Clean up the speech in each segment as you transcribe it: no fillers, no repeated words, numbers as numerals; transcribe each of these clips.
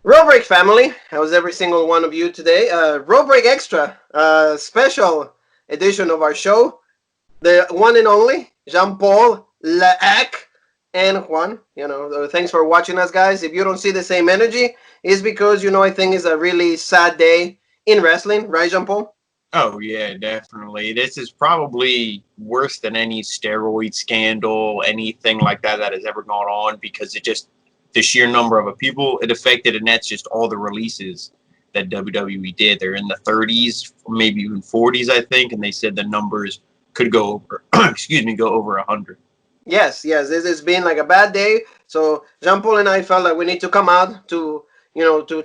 Road Break family, how's every single one of you today? Road Break Extra, special edition of our show. The one and only Jean Paul Laac and Juan. Thanks for watching us, guys. If you don't see the same energy, it's because I think it's a really sad day in wrestling, right, Jean Paul? Oh yeah, definitely. This is probably worse than any steroid scandal, anything like that has ever gone on because it just the sheer number of people it affected, and that's just all the releases that WWE did. They're in the 30s, maybe even 40s, I think, and they said the numbers could go over, excuse me, go over 100. Yes. This has been like a bad day. So Jean Paul and I felt like we need to come out to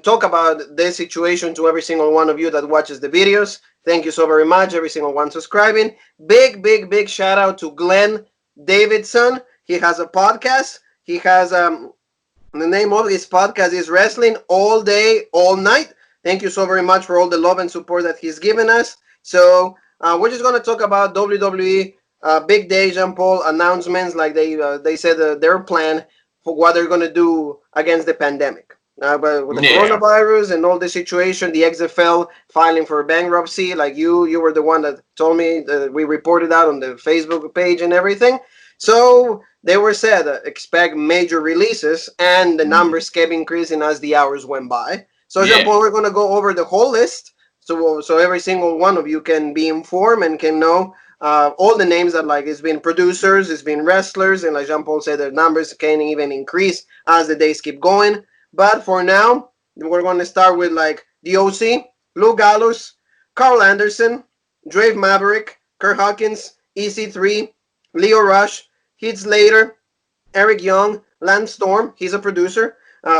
talk about this situation to every single one of you that watches the videos. Thank you so very much, every single one subscribing. Big shout out to Glenn Davidson. He has a podcast. He has the name of his podcast is Wrestling All Day, All Night. Thank you so very much for all the love and support that he's given us. So we're just gonna talk about WWE big day, Jean Paul announcements, like they said their plan for what they're gonna do against the pandemic. But with the Yeah. coronavirus and all the situation, the XFL filing for bankruptcy, like you were the one that told me that we reported that on the Facebook page and everything. So they were said expect major releases, and the numbers kept increasing as the hours went by. So Jean Yeah. Paul, we're gonna go over the whole list, so every single one of you can be informed and can know all the names that like it's been producers, it's been wrestlers, and like Jean Paul said, the numbers can even increase as the days keep going. But for now, we're going to start with like the OC, Lou Gallows, Carl Anderson, Drave Maverick, Kurt Hawkins, EC3, Leo Rush, Heath Slater, Eric Young, Lance Storm, he's a producer,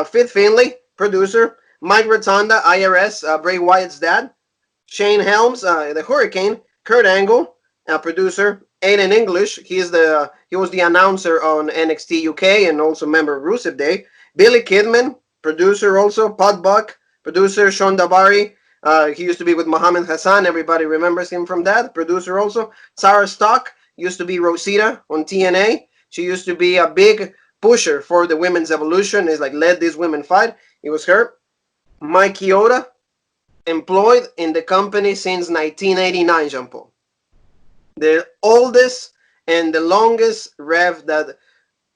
Fit Finley, producer, Mike Rotonda, IRS, Bray Wyatt's dad, Shane Helms, the Hurricane, Kurt Angle, producer, Aiden English, he was the announcer on NXT UK and also member of Rusev Day, Billy Kidman, producer also, Pod Buck, producer, Sean Dabari, he used to be with Muhammad Hassan, everybody remembers him from that, producer also, Sarah Stock, used to be Rosita on TNA, she used to be a big pusher for the women's evolution, is like led these women fight, it was her, Mike Chioda, employed in the company since 1989, Jean Paul. The oldest and the longest rev that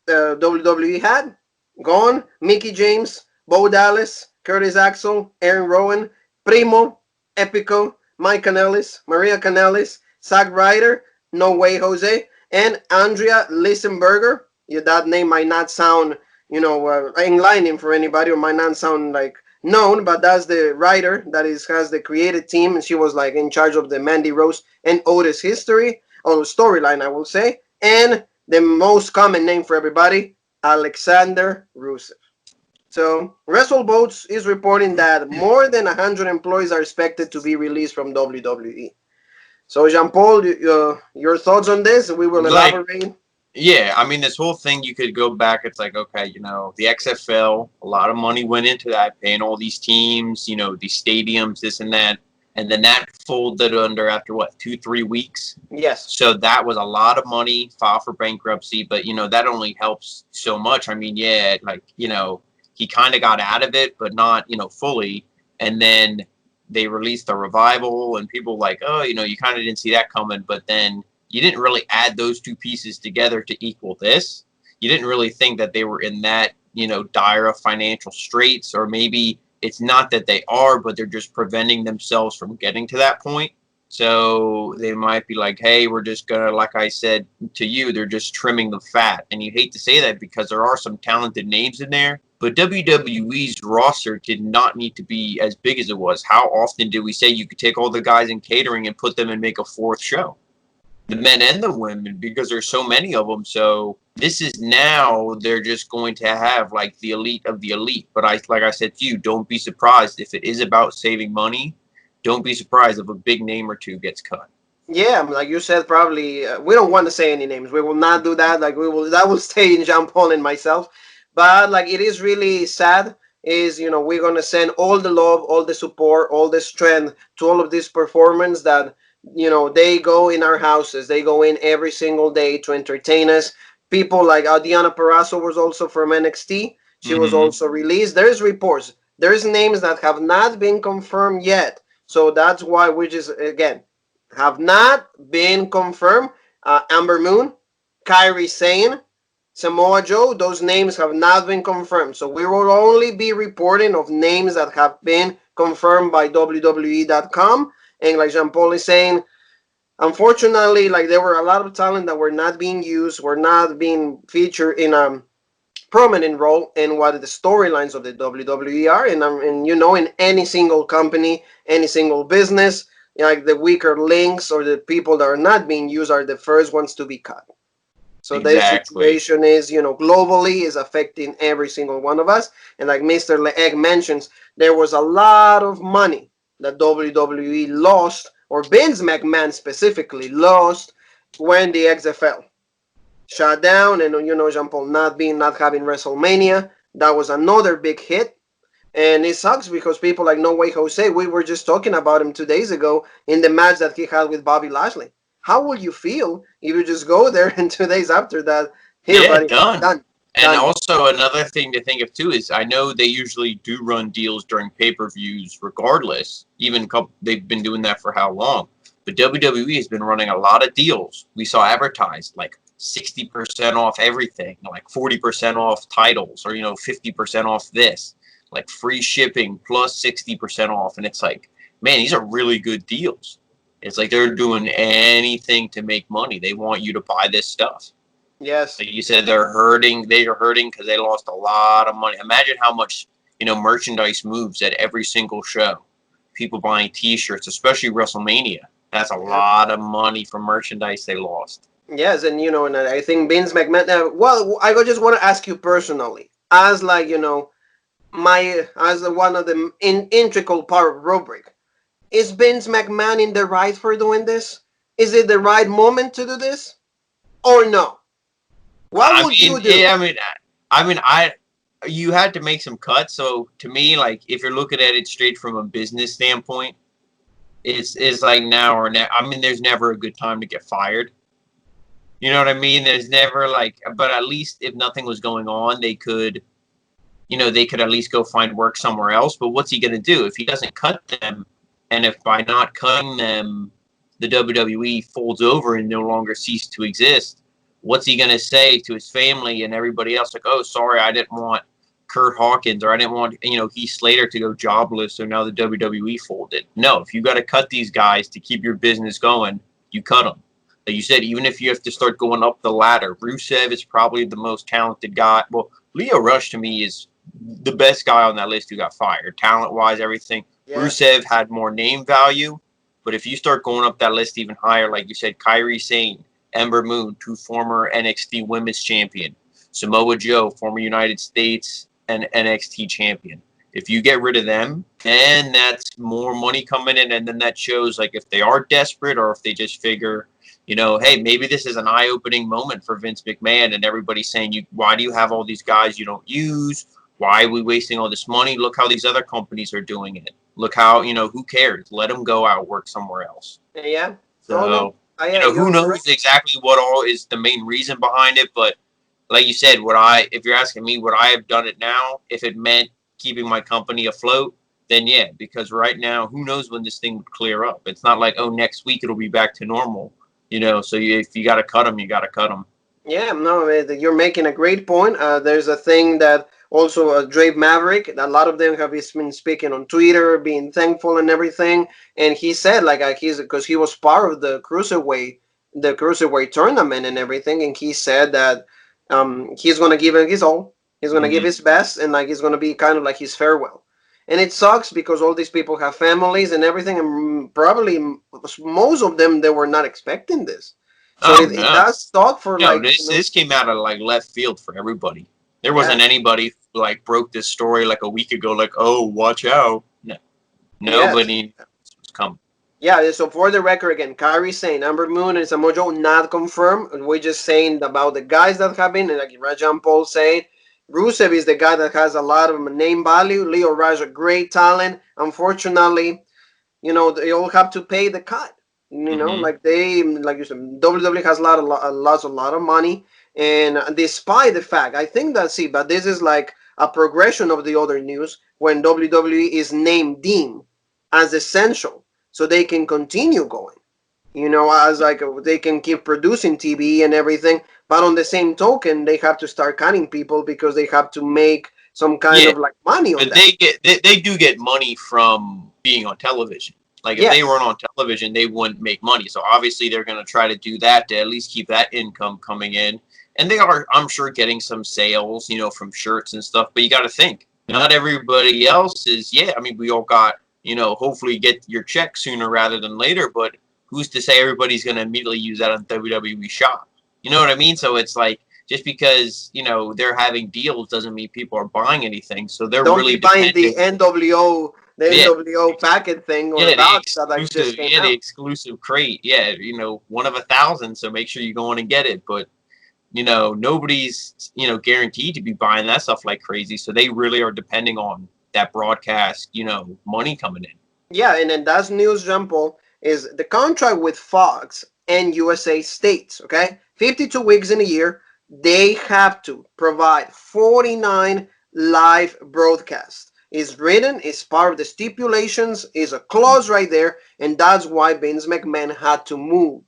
WWE had. Gone. Mickey James, Bo Dallas, Curtis Axel, Aaron Rowan, Primo, Epico, Mike Kanellis, Maria Kanellis, Zack Ryder, No Way Jose, and Andrea Lisenberger. Yeah, that name might not sound, enlightening for anybody, or might not sound like known, but that's the writer that has the creative team, and she was like in charge of the Mandy Rose and Otis history or storyline, I will say. And the most common name for everybody, Alexander Rusev. So, WrestleBoats is reporting that more than 100 employees are expected to be released from WWE. So, Jean Paul, your thoughts on this? We will Like elaborate. Yeah, I mean, this whole thing, you could go back. It's like, okay, the XFL, a lot of money went into that, paying all these teams, these stadiums, this and that. And then that folded under after what, 2, 3 weeks? Yes. So that was a lot of money, file for bankruptcy. But, that only helps so much. I mean, yeah, like, he kind of got out of it, but not, fully. And then they released the revival, and people like, oh, you kind of didn't see that coming. But then you didn't really add those two pieces together to equal this. You didn't really think that they were in that, dire of financial straits, or maybe it's not that they are, but they're just preventing themselves from getting to that point. So they might be like, hey, we're just going to, like I said to you, they're just trimming the fat. And you hate to say that because there are some talented names in there, but WWE's roster did not need to be as big as it was. How often did we say you could take all the guys in catering and put them and make a fourth show? The men and the women, because there's so many of them. So this is now they're just going to have like the elite of the elite. But like I said to you, don't be surprised if it is about saving money. Don't be surprised if a big name or two gets cut. Yeah, like you said, probably we don't want to say any names. We will not do that. Like that will stay in Jean Paul and myself. But like it is really sad. Is we're gonna send all the love, all the support, all the strength to all of this performance that they go in our houses. They go in every single day to entertain us. People like Diana Parasso was also from NXT. She was Mm-hmm. also released. There's reports. There's names that have not been confirmed yet. So that's why we just, again, have not been confirmed. Amber Moon, Kairi Sane, Samoa Joe, those names have not been confirmed. So we will only be reporting of names that have been confirmed by WWE.com. And like Jean Paul is saying, unfortunately, like there were a lot of talent that were not being used, were not being featured in a prominent role in what the storylines of the WWE are, and you know, in any single company, any single business, like the weaker links or the people that are not being used are the first ones to be cut. So this Exactly. situation is, globally is affecting every single one of us. And like Mr. Leegg mentions, there was a lot of money that WWE lost, or Vince McMahon specifically lost, when the XFL shut down, and Jean Paul not having WrestleMania. That was another big hit. And it sucks because people like No Way Jose, we were just talking about him 2 days ago in the match that he had with Bobby Lashley. How would you feel if you just go there and 2 days after that, here, Yeah, buddy, done. done, And done. also another thing to think of too is I know they usually do run deals during pay-per-views regardless. They've been doing that for how long? But WWE has been running a lot of deals. We saw advertised like 60% off everything, like 40% off titles, or 50% off this, like free shipping plus 60% off, and it's like, man, these are really good deals. It's like they're doing anything to make money. They want you to buy this stuff. Yes. Like you said, they're hurting. They are hurting because they lost a lot of money. Imagine how much merchandise moves at every single show. People buying T-shirts, especially WrestleMania. That's a Yeah. lot of money for merchandise they lost. Yes, and and I think Vince McMahon. Well, I just want to ask you personally, as like my as one of the integral part of rubric. Is Vince McMahon in the right for doing this? Is it the right moment to do this, or no? What I would mean, you do? I you had to make some cuts. So to me, like if you're looking at it straight from a business standpoint, it's like now or never. I mean, there's never a good time to get fired. You know what I mean? There's never like, but at least if nothing was going on, they could at least go find work somewhere else. But what's he going to do if he doesn't cut them? And if by not cutting them, the WWE folds over and no longer cease to exist, what's he going to say to his family and everybody else? Like, oh, sorry, I didn't want Kurt Hawkins, or I didn't want Heath Slater to go jobless, so now the WWE folded. No, if you got to cut these guys to keep your business going, you cut them. Like you said, even if you have to start going up the ladder, Rusev is probably the most talented guy. Well, Leo Rush to me is the best guy on that list who got fired, talent wise, everything. Yes. Rusev had more name value, but if you start going up that list even higher, like you said, Kairi Sane, Ember Moon, two former NXT Women's Champion, Samoa Joe, former United States and NXT Champion. If you get rid of them, then that's more money coming in, and then that shows like if they are desperate or if they just figure, hey, maybe this is an eye-opening moment for Vince McMahon, and everybody's saying, why do you have all these guys you don't use? Why are we wasting all this money? Look how these other companies are doing it. Look how, who cares? Let them go out, work somewhere else. Yeah. No, no. So, who You're knows correct. exactly what all is the main reason behind it, but like you said, if you're asking me, would I have done it now if it meant keeping my company afloat? Then yeah, because right now, who knows when this thing would clear up? It's not like, oh, next week it'll be back to normal, So if you got to cut them, you got to cut them. Yeah, no, you're making a great point. There's a thing that also Drake Maverick, a lot of them have been speaking on Twitter, being thankful and everything. And he said, like, because he was part of the cruiserweight tournament and everything. And he said that he's going to give it his all. He's going to give Hmm. his best, and like he's going to be kind of like his farewell. And it sucks because all these people have families and everything, and probably most of them, they were not expecting this. So Oh it no, does talk for no, like, this came out of like left field for everybody. There wasn't yes, anybody who, like broke this story like a week ago, like, oh, watch out. No, yes. nobody was coming. Yeah, so for the record again, Kairi saying Amber Moon and Samoa Joe not confirmed. We're just saying about the guys that have been, and like Rajan Paul said, Rusev is the guy that has a lot of name value. Leo Raj, a great talent. Unfortunately, they all have to pay the cut. Hmm. Like you said, WWE has a lot of money, and despite the fact, I think that's it. But this is like a progression of the other news. when WWE is named deemed as essential so they can continue going. As like they can keep producing TV and everything, but on the same token, they have to start cutting people because they have to make some kind Yeah, of like money on but that. they do get money from being on television. Like if they weren't Yes. on television, they wouldn't make money. So obviously they're going to try to do that to at least keep that income coming in. And they are, I'm sure, getting some sales, from shirts and stuff. But you got to think, not everybody else is. Yeah, I mean, we all got, hopefully get your check sooner rather than later. But who's to say everybody's going to immediately use that on WWE Shop? You know what I mean? So it's like just because they're having deals doesn't mean people are buying anything. So they're Don't be really buying the depending. Yeah, NWO packet thing or yeah, the pouch that like just exclusive, came the out. exclusive crate. Yeah, one of 1,000. So make sure you go in and get it. But nobody's guaranteed to be buying that stuff like crazy. So they really are depending on that broadcast, money coming in. Yeah, and then that's news, Jean Paul, is the contract with Fox and USA states, okay? 52 weeks in a year, they have to provide 49 live broadcasts. It's written, it's part of the stipulations, is a clause right there, and that's why Vince McMahon had to move.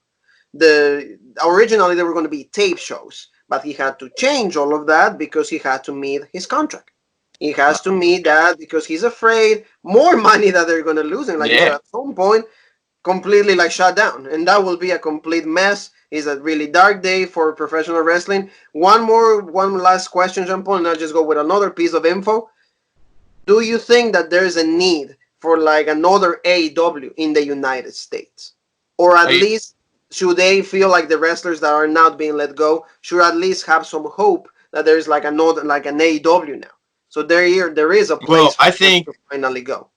Originally they were going to be tape shows, but he had to change all of that because he had to meet his contract. He has to meet that because he's afraid more money that they're going to lose, and like you said, Yeah. at some point, completely like shut down, and that will be a complete mess. It's a really dark day for professional wrestling. One last question, Jean Paul, and I'll just go with another piece of info. Do you think that there's a need for like another AEW in the United States, or at I, least should they feel like the wrestlers that are not being let go should at least have some hope that there's like another like an AEW now? So there is a well, place for I them think to finally go.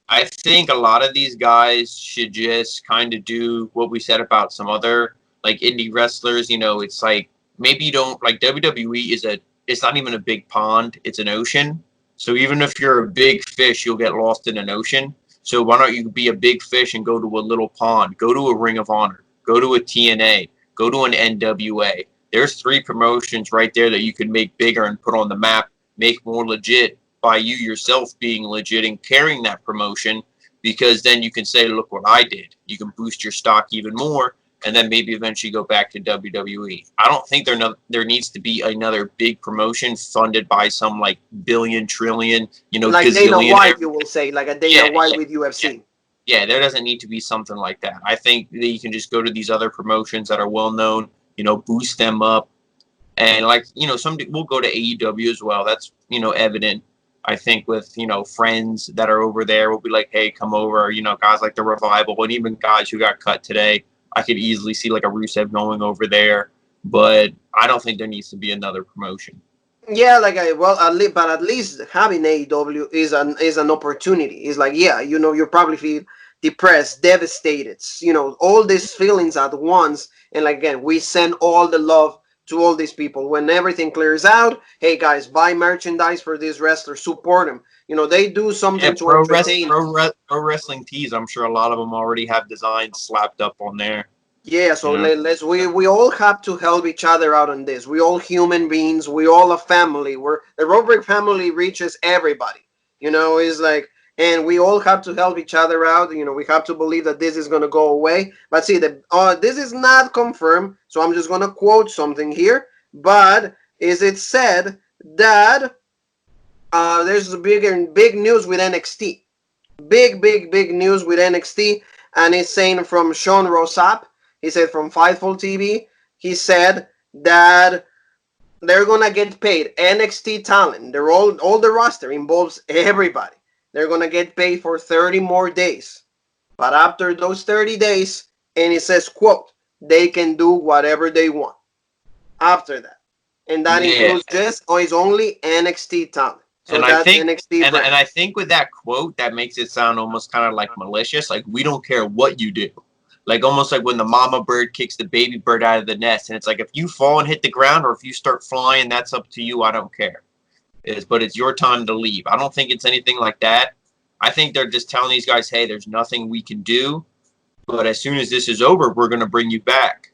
I think a lot of these guys should just kind of do what we said about some other like indie wrestlers. It's like maybe you don't like WWE it's not even a big pond, it's an ocean. So even if you're a big fish, you'll get lost in an ocean. So why don't you be a big fish and go to a little pond? Go to a Ring of Honor, go to a TNA, go to an NWA. There's three promotions right there that you could make bigger and put on the map, make more legit by you yourself being legit and carrying that promotion, because then you can say, look what I did. You can boost your stock even more and then maybe eventually go back to WWE. I don't think there needs to be another big promotion funded by some like billion, trillion, Like Dana gazillionaire. White, you will say, like a Dana Yeah, White yeah, with yeah. UFC. Yeah, there doesn't need to be something like that. I think that you can just go to these other promotions that are well known, boost them up. And like, we'll go to AEW as well. That's, evident. I think with, friends that are over there, we'll be like, hey, come over, guys like the Revival and even guys who got cut today. I could easily see like a Rusev going over there, but I don't think there needs to be another promotion. Yeah, like but at least having AEW is an opportunity. It's like, yeah, you probably feel depressed, devastated, all these feelings at once. And like, again, we send all the love to all these people. When everything clears out, hey guys, buy merchandise for these wrestlers, support them. They do Yeah, something to entertain. pro wrestling tees. I'm sure a lot of them already have designs slapped up on there. Yeah, so You know, we all have to help each other out on this. We all human beings. We all a family. We're the Robert family reaches everybody. Is like, and we all have to help each other out. We have to believe that this is gonna go away. But see, this is not confirmed, so I'm just gonna quote something here. But is it said that there's a big news with NXT? Big news with NXT, and he's saying from Sean Rossap. He said from Fightful TV. He said that they're gonna get paid. NXT talent, they're all the roster involves everybody. They're gonna get paid for 30 more days. But after those 30 days, and he says, quote, they can do whatever they want after that. And that yeah, includes just or is only NXT talent. So and I that's think NXT brand. and I think with that quote, that makes it sound almost kind of like malicious. Like we don't care what you do. Like almost like when the mama bird kicks the baby bird out of the nest, and it's like if you fall and hit the ground, or if you start flying, that's up to you. I don't care. But it's your time to leave. I don't think it's anything like that. I think they're just telling these guys, hey, there's nothing we can do. But as soon as this is over, we're going to bring you back.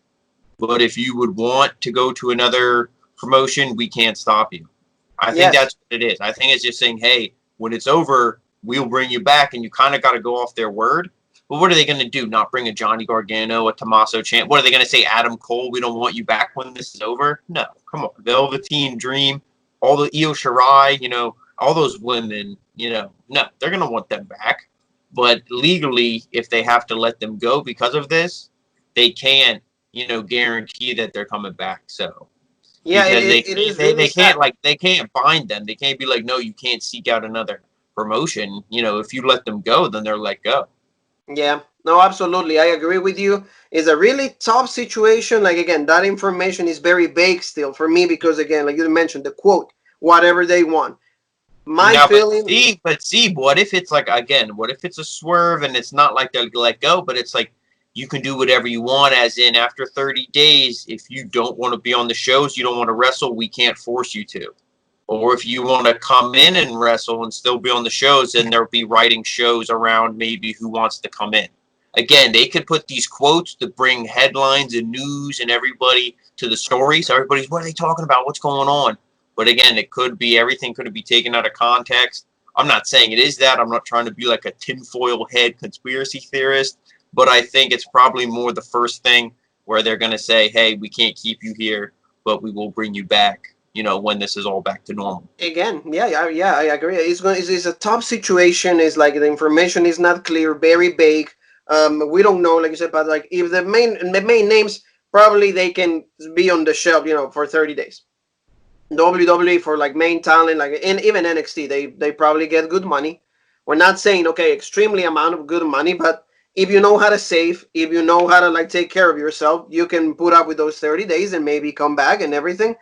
But if you would want to go to another promotion, we can't stop you. I think Yes. that's what it is. I think it's just saying, hey, when it's over, we'll bring you back, and you kind of got to go off their word. But what are they going to do? Not bring a Johnny Gargano, a Tommaso Ciampa? What are they going to say? Adam Cole, we don't want you back when this is over? No, come on. Velveteen Dream, all the Io Shirai, all those women, no, they're going to want them back. But legally, if they have to let them go because of this, they can't, guarantee that they're coming back. So Yeah, because it is really they sad. can't they can't bind them. They can't be like, no, you can't seek out another promotion. If you let them go, then they're let go. Yeah, no, absolutely. I agree with you. It's a really tough situation. Like, again, that information is very vague still for me because, again, like you mentioned, the quote, whatever they want. My Now, feeling, what if it's like again? What if it's a swerve and it's not like they'll let go, but it's like you can do whatever you want. As in, after 30 days, if you don't want to be on the shows, you don't want to wrestle, we can't force you to. Or if you want to come in and wrestle and still be on the shows, then they'll be writing shows around maybe who wants to come in. Again, they could put these quotes to bring headlines and news and everybody to the story. So everybody's, what are they talking about? What's going on? But again, it could be everything could be taken out of context. I'm not saying it is that. I'm not trying to be like a tinfoil head conspiracy theorist. But I think it's probably more the first thing where they're going to say, hey, we can't keep you here, but we will bring you back, when this is all back to normal. again, yeah, I agree. It's a tough situation. It's like the information is not clear, very vague. We don't know, like you said, but like if the main names, probably they can be on the shelf, for 30 days. WWE for like main talent, like and even NXT, they probably get good money. We're not saying okay, extremely amount of good money, but if you know how to save, if you know how to like take care of yourself, you can put up with those 30 days and maybe come back and everything.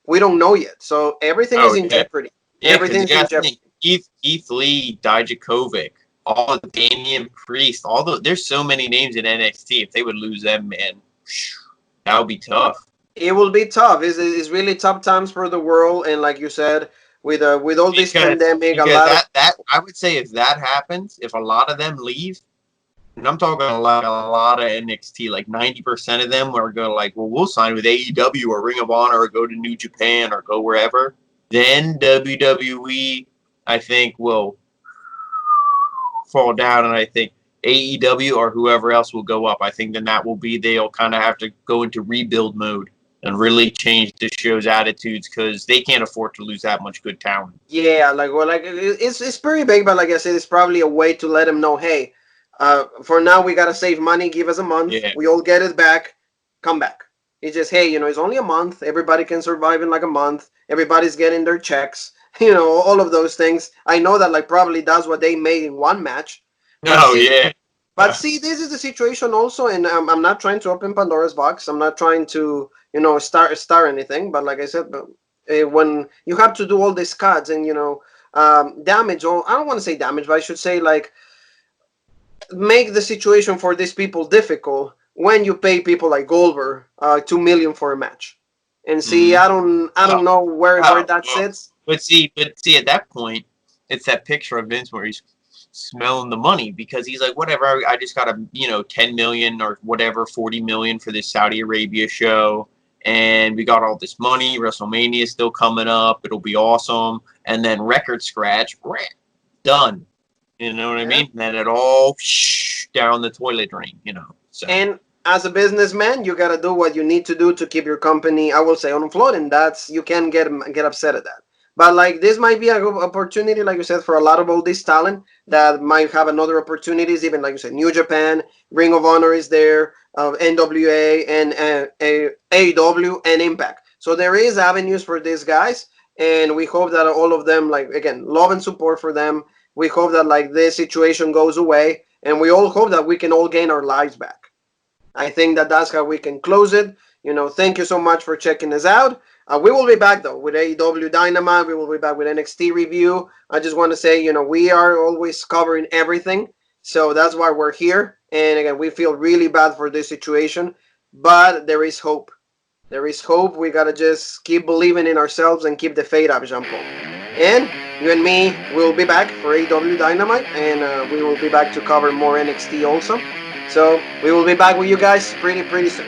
We don't know yet, so everything is Oh, in yeah. jeopardy. Yeah, because you Everything's in got to jeopardy. think Keith Lee, Dijakovic, all the Damian Priest, there's so many names in NXT. If they would lose them, man, that would be tough. It will be tough. It's really tough times for the world, and like you said, with all this pandemic, a Because lot of that I would say if that happens, if a lot of them leave, and I'm talking a lot of NXT, like 90% of them are going to like, well, we'll sign with AEW or Ring of Honor or go to New Japan or go wherever. Then WWE, I think, will fall down, and I think AEW or whoever else will go up. I think then that will be they'll kind of have to go into rebuild mode and really change the show's attitudes because they can't afford to lose that much good talent. yeah, like it's pretty big, but like I said, it's probably a way to let them know, hey, for now we gotta save money. Give us a month. Yeah. We all get it back. Come back. It's just hey, it's only a month. Everybody can survive in like a month. Everybody's getting their checks. All of those things. I know that like probably that's what they made in one match, but Oh see, yeah. this is the situation also, and I'm not trying to open Pandora's box. I'm not trying to, star anything. But like I said, when you have to do all these cuts and damage, or I don't want to say damage, but I should say like make the situation for these people difficult when you pay people like Goldberg 2 million for a match. And see, Mm-hmm. I don't know where Oh, that well, sits. but see, at that point, it's that picture of Vince where he's smelling the money because he's like, whatever, I just got 10 million or whatever, 40 million for this Saudi Arabia show, and we got all this money. WrestleMania is still coming up. It'll be awesome, and then record scratch, done. You know what I Yeah. mean? And then it all down the toilet drain. So. And as a businessman, you gotta do what you need to do to keep your company, I will say, on float, and that's you can get upset at that. But like this might be a good opportunity, like you said, for a lot of all this talent that might have another opportunities. Even like you said, New Japan, Ring of Honor is there, NWA and AEW and Impact. So there is avenues for these guys, and we hope that all of them, like again, love and support for them. We hope that like this situation goes away, and we all hope that we can all gain our lives back. I think that that's how we can close it. Thank you so much for checking us out. We will be back though with AEW Dynamite. We will be back with NXT review. I just want to say, we are always covering everything, so that's why we're here. And again, we feel really bad for this situation, but there is hope. There is hope. We gotta just keep believing in ourselves and keep the faith up, Jean Paul. And you and me will be back for AEW Dynamite, and we will be back to cover more NXT also. So we will be back with you guys pretty soon.